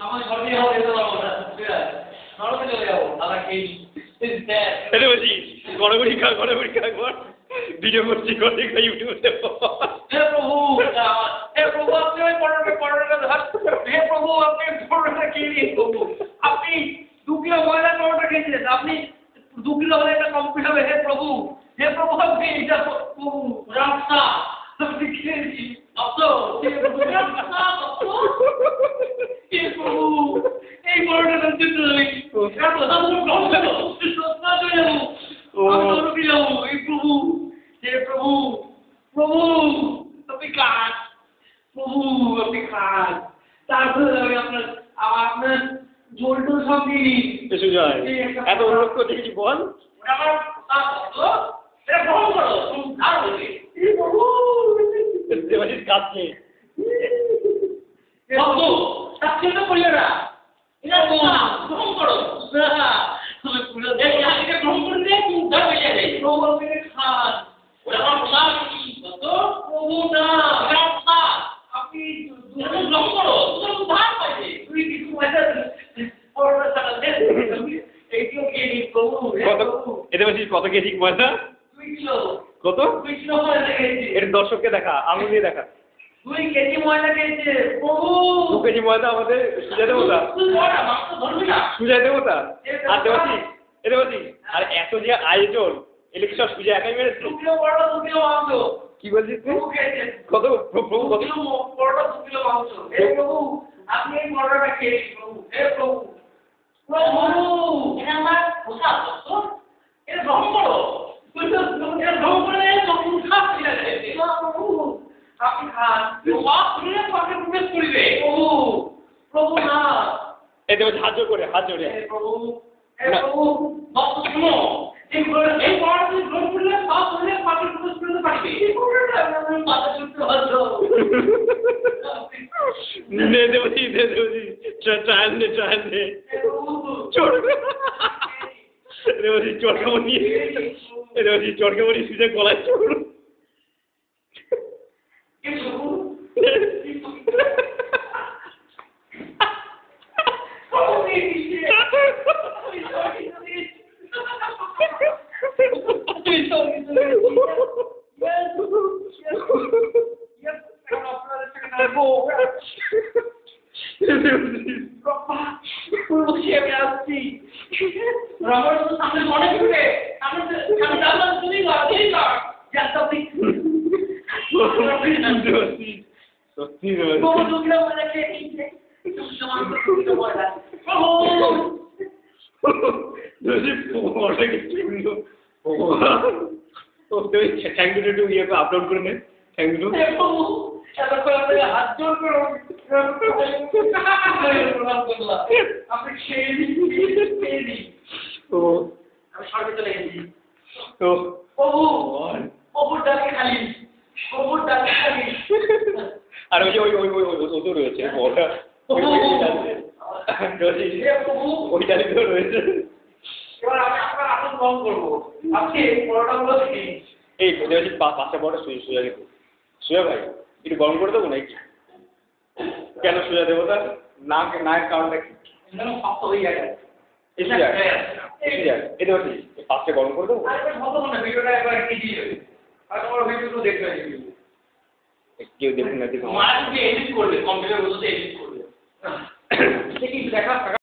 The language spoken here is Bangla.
আমার ঘরে যাবো যেতে পারবো না নরকে চলে যাবো আবার খেয়ে এটা বলছি গড়গড়ি খা ঘর ভিডিও করছি করে খা ইউটিউবে हे प्रभु আপনি ওই পরোটা হে প্রভু আপনি পরোটা খেয়ে নিন প্রভু আপনি 2 কিলো ময়দা পরোটা খেয়েছিলেন আপনি 2 কিলো হলে এটা কমপ্লিট হবে হে প্রভু আপনি এটা প্রভু রাস্তা আপনি খেয়েছি হে প্রভু এই পরোটাটা দিতে হবে এত দাম সস্তা হয়ে যাবো আমি যাবো এই প্রভু হে প্রভু আপনি খান প্রভু আপনি খান তারপরে আমি আপনার জোরটো সব দিই এত অনুরোধ করতে কিছু বল আমার এটা গ্রহণ করো আর বলি প্রভু দেবাশিস কাঁদছে বাবু সাক্ষীটা করিও না এটা গ্রহণ করো তুমি পুরো দেখে আগে গ্রহণ করে দিয়ে তুমি উদ্ধার হয়ে যাবে প্রভু আপনি খান ওরা আমার প্রসাদ তো প্রভু না এটা প্রসাদ আপনি গ্রহণ করো তুমি উদ্ধার পাইবে তুই কিছু পয়সা পড়া টাকা দে এইটিও কে নি প্রভু এতে বলছিস কত কেজি ময়দা 2 কিলো কত 2 কিলো ময়দা খেয়েছি এটা দর্শককে দেখা আঙুল দিয়ে দেখা 2 কেজি ময়দা খেয়েছে প্রভু 2 কেজি ময়দা আমাদের সুজা দেবতা সুজা দেবতা আর দেবতী এটা বলছি আর এত যে আয়োজন এলে কি সব সুজা একাই মেরেছে 2 কিলো বড় 2 কিলো মাংস কি বলছিস তুই কত প্রভু কত কিলো বড় 2 কিলো মাংস হে প্রভু আপনি এই বড়টা খেয়ে প্রভু হে প্রভু এটা আমার প্রসাদ তো এটা গ্রহণ করো তুই তো এটা গ্রহণ করে তখন খাচ্ছি না প্রভু আপনি খান বাপ তুমি পাকে প্রবেশ করিবে প্রভু না এতে বলছি হাত জোরে হে প্রভু বাপ শুনো এই বড় তুমি গ্রহণ করলে সব করলে পাকে প্রবেশ করতে পারবে এই বড়টা আমি মাথা ছুটতে হলো দে দেবতী ট্রায়াল নে চোর দেবতী চরকামণি দেবতী চরকামণি সুজা গলায় চোর সত্যি থ্যাংক ইউ ইয়ে আপলোড করে নে থ্যাংক ইউ হাত জোর করো আপনি খেয়ে দিন তো আমি সরকার চলে গেছি তো প্রভুর ডাকে খালি আর ওই যে ওই তো রয়েছে ওটা ওই ডালি তো রয়েছে এবার আমি আপনার আনন্দ গ্রহণ করবো আপনি পরোটাগুলো খেয়ে এই পাঁচটা পরোটা সুজা দেবো সুজা ভাই একটু গরম করে দেবো নাকি কেন সুজা দেবতা না কারণটা কি শক্ত হয়ে যায় এটা বলছি পাঁচটা গরম করে দেবো ভিডিওটা একবার কেজি আর তোমার ভিডিও দেখবে কেউ দেখুন না এডিট করবে কম্পিউটার বলতে এডিট করবে দেখা